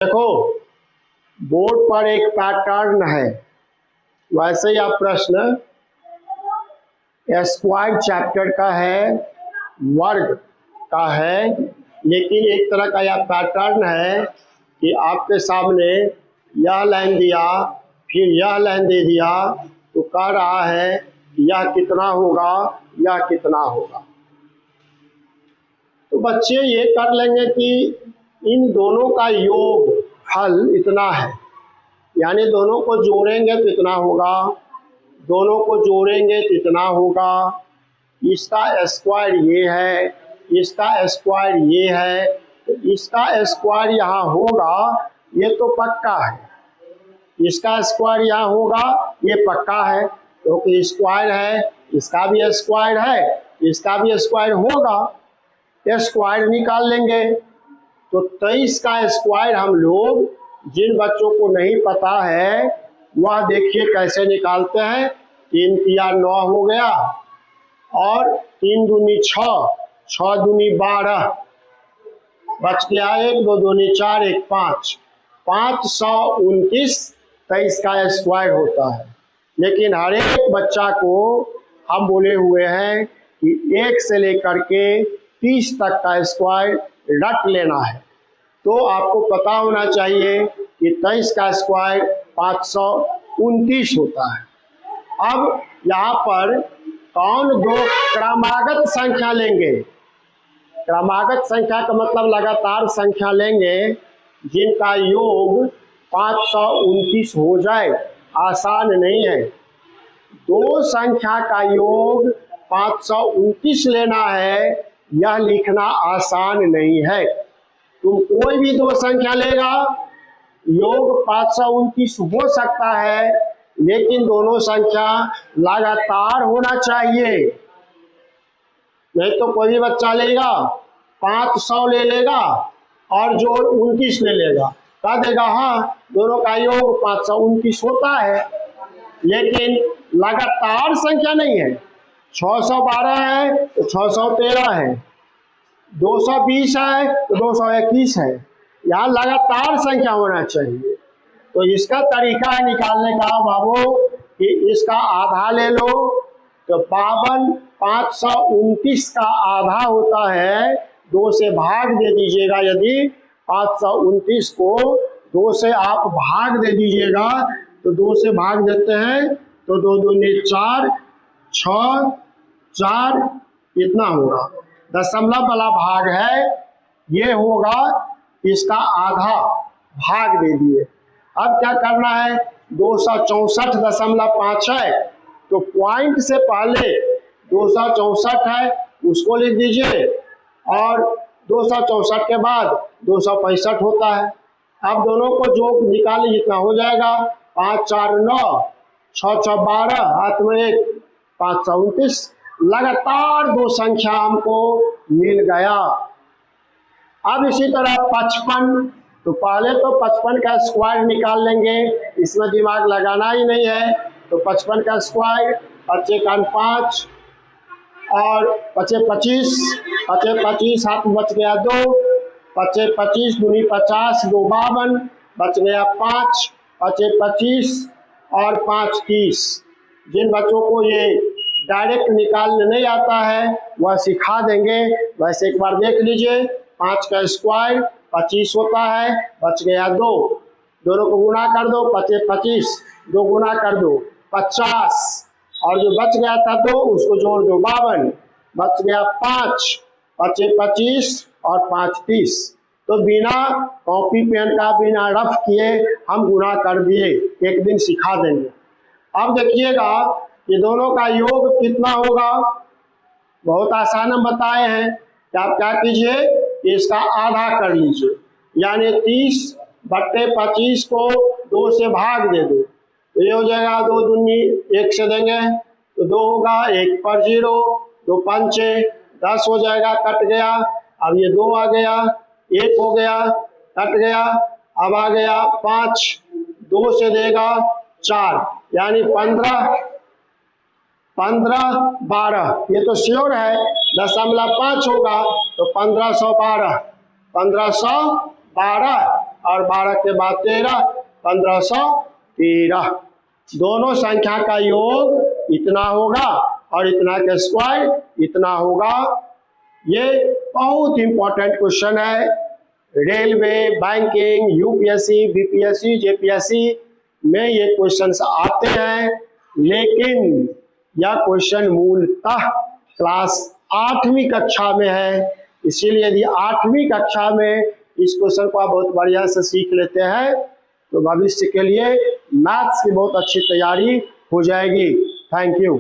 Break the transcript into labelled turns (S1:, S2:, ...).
S1: देखो, बोर्ड पर एक पैटर्न है, वैसे ही आप प्रश्न स्क्वायर चैप्टर का है, वर्ग का है, लेकिन एक तरह का यह पैटर्न है कि आपके सामने यह लाइन दिया, फिर यह लाइन दे दिया, तो कह रहा है यह कितना होगा, यह कितना होगा। तो बच्चे ये कर लेंगे कि इन दोनों का योग फल इतना है, यानी दोनों को जोड़ेंगे तो इतना होगा, दोनों को जोड़ेंगे तो इतना होगा, इसका स्क्वायर ये है, इसका स्क्वायर ये है, तो इसका स्क्वायर यहाँ होगा, ये तो पक्का है। इसका स्क्वायर यहाँ होगा, ये पक्का है, क्योंकि स्क्वायर है, इसका भी स्क्वायर है, इसका भी स्क्वायर होगा, स्क्वायर निकाल लेंगे। तो 23 का स्क्वायर हम लोग, जिन बच्चों को नहीं पता है वह देखिए कैसे निकालते हैं। 3 तिया 9 हो गया, और 3 दूनी 6, 6 दूनी 12, बच गया 1, 2 दूनी 4, 1 5, 529 23 का स्क्वायर होता है। लेकिन हर एक बच्चा को हम बोले हुए हैं कि 1 से लेकर के 30 तक का स्क्वायर रट लेना है। तो आपको पता होना चाहिए कि 23 का स्क्वायर 529 होता है। अब यहाँ पर कौन दो क्रमागत संख्या लेंगे? क्रमागत संख्या का मतलब लगातार संख्या लेंगे जिनका योग 529 हो जाए, आसान नहीं है। दो संख्या का योग 529 लेना है, यह लिखना आसान नहीं है। तुम कोई भी दो संख्या लेगा, योग 529 हो सकता है, लेकिन दोनों संख्या लगातार होना चाहिए। नहीं तो कोई भी बच्चा लेगा 500 ले लेगा और जोड़ 29 ले लेगा, कह देगा हाँ दोनों का योग 529 होता है, लेकिन लगातार संख्या नहीं है। 612 है तो 613 है, 220 है तो 221 है, यहाँ लगातार संख्या होना चाहिए। तो इसका तरीका है निकालने का बाबू कि इसका आधा ले लो, तो 52 529 का आधा होता है, 2 से भाग दे दीजिएगा। यदि 529 को 2 से आप भाग दे दीजिएगा तो 2 से भाग देते हैं तो 2 दूनी 4, 6 4 इतना होगा। दशमलव वाला भाग है, ये होगा, इसका आधा भाग दे दिए। अब क्या करना है, 264.5 है तो पॉइंट से पहले 264 है उसको लिख दीजिए, और 264 के बाद 265 होता है। अब दोनों को जो निकाले जितना हो जाएगा, 5 4 9, 6 6 12, हाथ में 1, 529। लगातार दो संख्या हमको मिल गया। अब इसी तरह 55, तो पहले तो 55 का स्क्वायर निकाल लेंगे, इसमें दिमाग लगाना ही नहीं है। तो 55 का स्क्वायर 55 5 और 25 25, हाथ में बच गया 2, 25 दूनी 50, 2 52, बच गया 5, 25 और 5 30। जिन बच्चों को ये डायरेक्ट निकालने नहीं आता है वह सिखा देंगे। वैसे एक बार देख लीजिए, 5 का स्क्वायर 25 होता है, बच गया 2, दोनों को गुना कर दो, 25 2 गुना कर दो 50, और जो बच गया था 2 उसको जोड़ दो 52, बच गया 5, 25 और 5 30। तो बिना कॉपी पेन का, बिना रफ किए हम गुना कर दिए, एक दिन सिखा देंगे। अब देखिएगा ये दोनों का योग कितना होगा, बहुत आसान हम बताए हैं कि आप क्या कीजिए, इसका आधा कर लीजिए, यानी 30/25 को 2 से भाग दे दो, तो ये हो जाएगा 2 दूनी 1 से देंगे तो 2 होगा, 1 पर 0, 2 पंचे 10 हो जाएगा, कट गया। अब ये 2 आ गया, 1 हो गया, कट गया। अब आ गया 5, 2 से देगा 4, यानी 15 12, ये तो श्योर है, 0.5 होगा तो 1512, 1512 और 12 के बाद 13, 1513। दोनों संख्या का योग इतना होगा और इतना का स्क्वायर इतना होगा। ये बहुत इंपॉर्टेंट क्वेश्चन है। Railway, banking, UPSC, BPSC, JPSC में ये क्वेश्चंस आते हैं, लेकिन यह क्वेश्चन मूलतः क्लास 8वीं कक्षा में है। इसीलिए यदि 8वीं कक्षा में इस क्वेश्चन को आप बहुत बढ़िया से सीख लेते हैं तो भविष्य के लिए मैथ्स की बहुत अच्छी तैयारी हो जाएगी। Thank you.